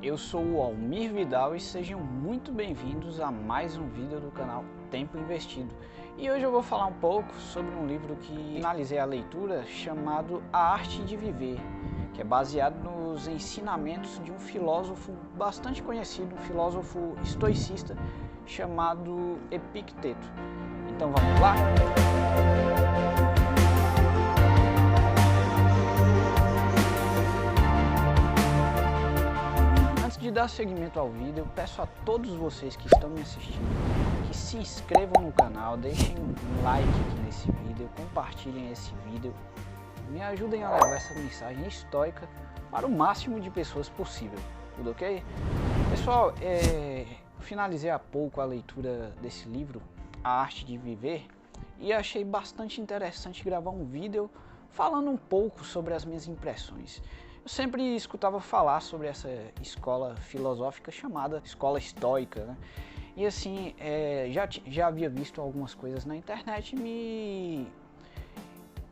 Eu sou o Almir Vidal e sejam muito bem-vindos a mais um vídeo do canal Tempo Investido. E hoje eu vou falar um pouco sobre um livro que finalizei a leitura chamado A Arte de Viver, que é baseado nos ensinamentos de um filósofo bastante conhecido, um filósofo estoicista chamado Epicteto. Então vamos lá? De dar seguimento ao vídeo, eu peço a todos vocês que estão me assistindo que se inscrevam no canal, deixem um like aqui nesse vídeo, compartilhem esse vídeo, me ajudem a levar essa mensagem estoica para o máximo de pessoas possível, tudo ok? Pessoal, finalizei há pouco a leitura desse livro, A Arte de Viver, e achei bastante interessante gravar um vídeo falando um pouco sobre as minhas impressões. Eu sempre escutava falar sobre essa escola filosófica chamada escola estoica, né? E assim, já havia visto algumas coisas na internet e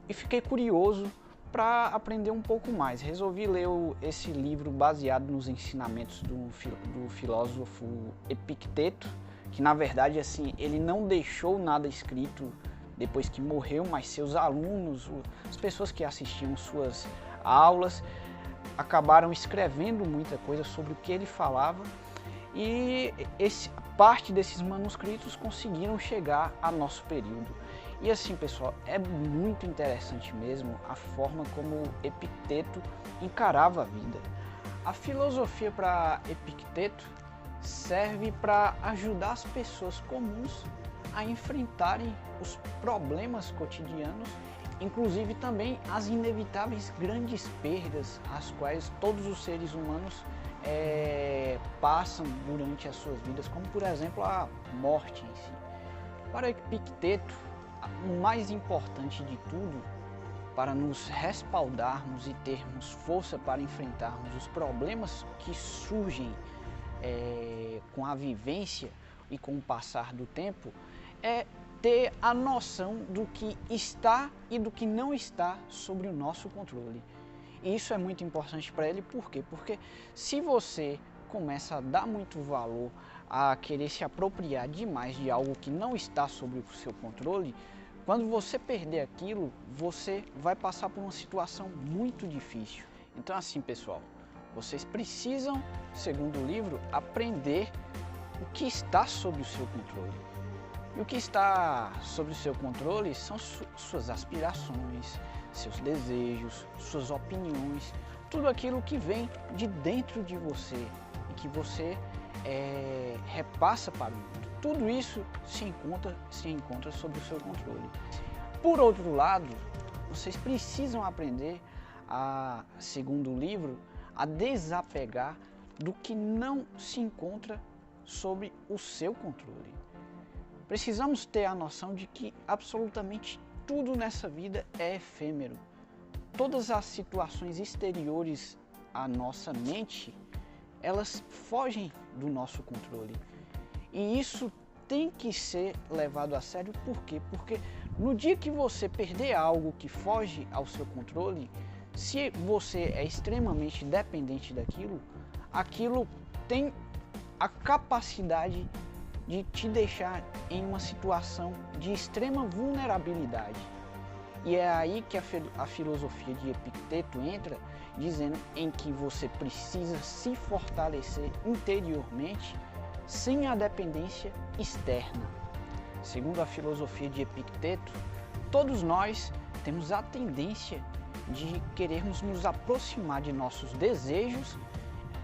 fiquei curioso para aprender um pouco mais. Resolvi ler esse livro baseado nos ensinamentos do filósofo Epicteto, que na verdade assim, ele não deixou nada escrito depois que morreu, mas seus alunos, as pessoas que assistiam suas aulas, acabaram escrevendo muita coisa sobre o que ele falava e parte desses manuscritos conseguiram chegar a nosso período. E assim, pessoal, é muito interessante mesmo a forma como Epicteto encarava a vida. A filosofia para Epicteto serve para ajudar as pessoas comuns a enfrentarem os problemas cotidianos, inclusive também as inevitáveis grandes perdas às quais todos os seres humanos passam durante as suas vidas, como por exemplo a morte em si. Para Epicteto, o mais importante de tudo, para nos respaldarmos e termos força para enfrentarmos os problemas que surgem com a vivência e com o passar do tempo, é ter a noção do que está e do que não está sobre o nosso controle. E isso é muito importante para ele, por quê? Porque se você começa a dar muito valor a querer se apropriar demais de algo que não está sob o seu controle, quando você perder aquilo, você vai passar por uma situação muito difícil. Então assim, pessoal, vocês precisam, segundo o livro, aprender o que está sob o seu controle. E o que está sob o seu controle são suas aspirações, seus desejos, suas opiniões, tudo aquilo que vem de dentro de você e que você repassa para o mundo. Tudo isso se encontra sob o seu controle. Por outro lado, vocês precisam aprender, segundo o livro, a desapegar do que não se encontra sob o seu controle. Precisamos ter a noção de que absolutamente tudo nessa vida é efêmero. Todas as situações exteriores à nossa mente, elas fogem do nosso controle. E isso tem que ser levado a sério, por quê? Porque no dia que você perder algo que foge ao seu controle, se você é extremamente dependente daquilo, aquilo tem a capacidade de te deixar em uma situação de extrema vulnerabilidade. E é aí que a filosofia de Epicteto entra, dizendo em que você precisa se fortalecer interiormente sem a dependência externa. Segundo a filosofia de Epicteto, todos nós temos a tendência de querermos nos aproximar de nossos desejos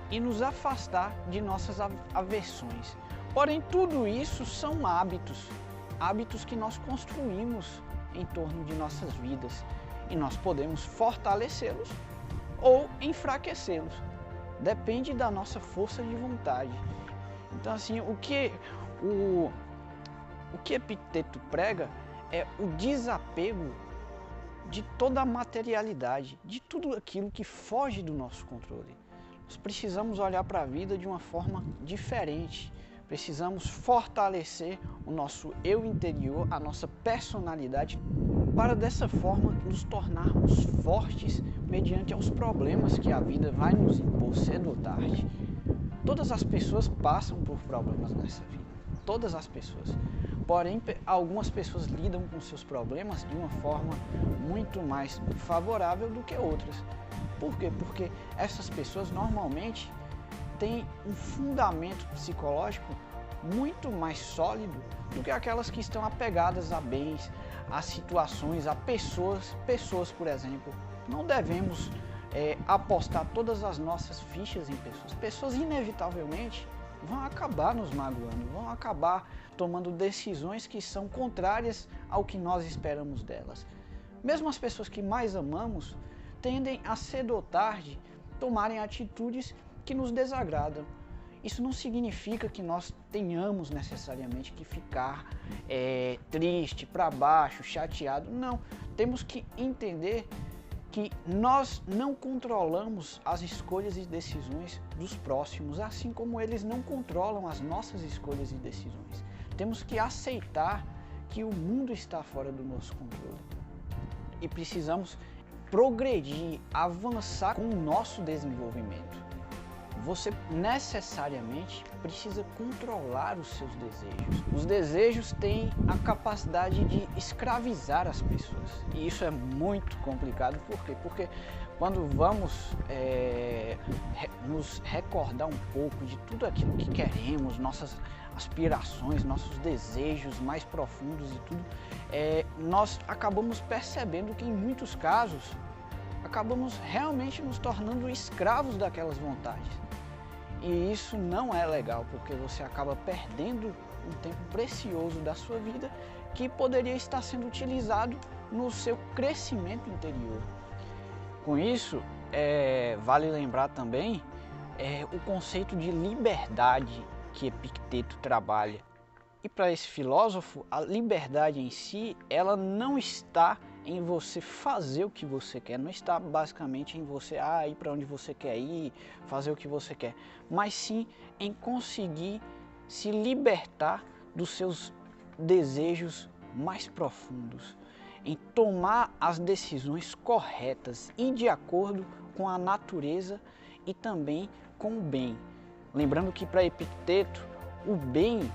e nos afastar de nossas aversões. Porém, tudo isso são hábitos que nós construímos em torno de nossas vidas e nós podemos fortalecê-los ou enfraquecê-los. Depende da nossa força de vontade. Então, assim, o que Epicteto prega é o desapego de toda a materialidade, de tudo aquilo que foge do nosso controle. Nós precisamos olhar para a vida de uma forma diferente. Precisamos fortalecer o nosso eu interior, a nossa personalidade, para dessa forma nos tornarmos fortes mediante aos problemas que a vida vai nos impor cedo ou tarde. Todas as pessoas passam por problemas nessa vida, todas as pessoas. Porém, algumas pessoas lidam com seus problemas de uma forma muito mais favorável do que outras. Por quê? Porque essas pessoas normalmente têm um fundamento psicológico muito mais sólido do que aquelas que estão apegadas a bens, a situações, a pessoas. Pessoas, por exemplo, não devemos apostar todas as nossas fichas em pessoas. Pessoas inevitavelmente vão acabar nos magoando, vão acabar tomando decisões que são contrárias ao que nós esperamos delas. Mesmo as pessoas que mais amamos tendem a cedo ou tarde tomarem atitudes que nos desagradam. Isso não significa que nós tenhamos necessariamente que ficar triste, para baixo, chateado. Não, temos que entender que nós não controlamos as escolhas e decisões dos próximos, assim como eles não controlam as nossas escolhas e decisões. Temos que aceitar que o mundo está fora do nosso controle e precisamos progredir, avançar com o nosso desenvolvimento. Você necessariamente precisa controlar os seus desejos. Os desejos têm a capacidade de escravizar as pessoas. E isso é muito complicado. Por quê? Porque quando vamos nos recordar um pouco de tudo aquilo que queremos, nossas aspirações, nossos desejos mais profundos e tudo, nós acabamos percebendo que em muitos casos acabamos realmente nos tornando escravos daquelas vontades. E isso não é legal, porque você acaba perdendo um tempo precioso da sua vida que poderia estar sendo utilizado no seu crescimento interior. Com isso, vale lembrar também o conceito de liberdade que Epicteto trabalha. E para esse filósofo, a liberdade em si, ela não está em você fazer o que você quer, não está basicamente em você ir para onde você quer ir, fazer o que você quer, mas sim em conseguir se libertar dos seus desejos mais profundos, em tomar as decisões corretas e de acordo com a natureza e também com o bem. Lembrando que para Epicteto, o bem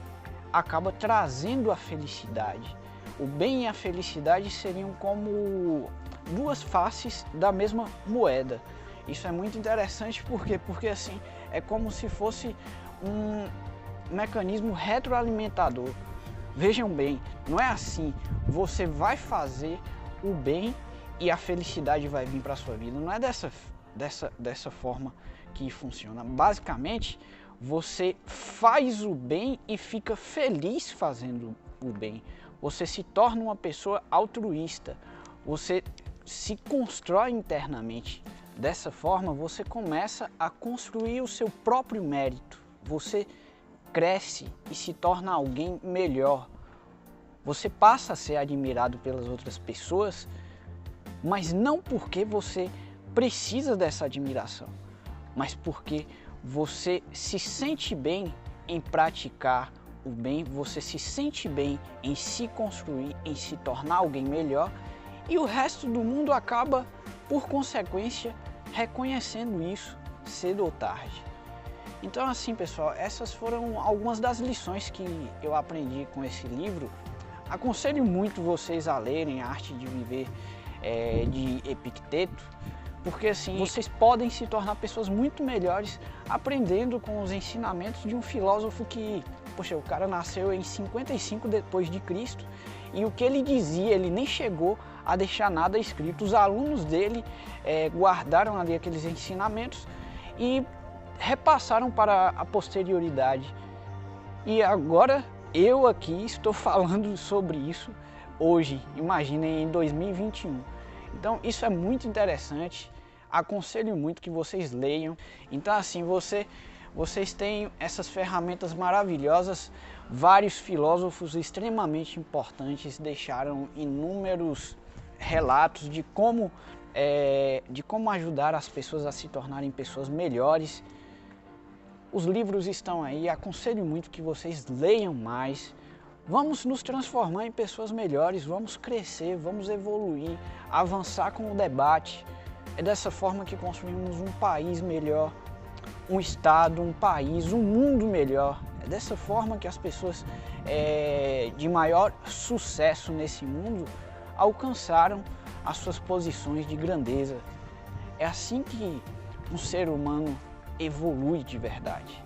acaba trazendo a felicidade. O bem e a felicidade seriam como duas faces da mesma moeda. Isso é muito interessante porque assim, é como se fosse um mecanismo retroalimentador. Vejam bem, não é assim, você vai fazer o bem e a felicidade vai vir para a sua vida. Não é dessa forma que funciona. Basicamente, você faz o bem e fica feliz fazendo o bem. Você se torna uma pessoa altruísta, você se constrói internamente. Dessa forma, você começa a construir o seu próprio mérito. Você cresce e se torna alguém melhor. Você passa a ser admirado pelas outras pessoas, mas não porque você precisa dessa admiração, mas porque você se sente bem em praticar o bem, você se sente bem em se construir, em se tornar alguém melhor, e o resto do mundo acaba, por consequência, reconhecendo isso cedo ou tarde. Então assim, pessoal, essas foram algumas das lições que eu aprendi com esse livro. Aconselho muito vocês a lerem A Arte de Viver de Epicteto, porque assim, vocês podem se tornar pessoas muito melhores aprendendo com os ensinamentos de um filósofo que, poxa, o cara nasceu em 55 depois de Cristo e o que ele dizia, ele nem chegou a deixar nada escrito. Os alunos dele guardaram ali aqueles ensinamentos e repassaram para a posterioridade. E agora eu aqui estou falando sobre isso hoje, imaginem, em 2021. Então isso é muito interessante, aconselho muito que vocês leiam. Então assim, vocês têm essas ferramentas maravilhosas. Vários filósofos extremamente importantes deixaram inúmeros relatos de como ajudar as pessoas a se tornarem pessoas melhores. Os livros estão aí, aconselho muito que vocês leiam mais. Vamos nos transformar em pessoas melhores, vamos crescer, vamos evoluir, avançar com o debate. É dessa forma que construímos um país melhor. um estado, um país, um mundo melhor. É dessa forma que as pessoas de maior sucesso nesse mundo alcançaram as suas posições de grandeza. É assim que um ser humano evolui de verdade.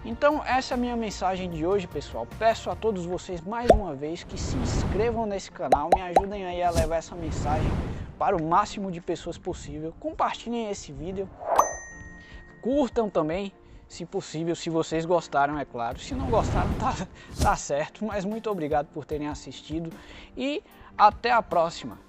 Então essa é a minha mensagem de hoje, pessoal. Peço a todos vocês mais uma vez que se inscrevam nesse canal, me ajudem aí a levar essa mensagem para o máximo de pessoas possível. Compartilhem esse vídeo, curtam também, se possível, se vocês gostaram, é claro. Se não gostaram, tá certo, mas muito obrigado por terem assistido e até a próxima.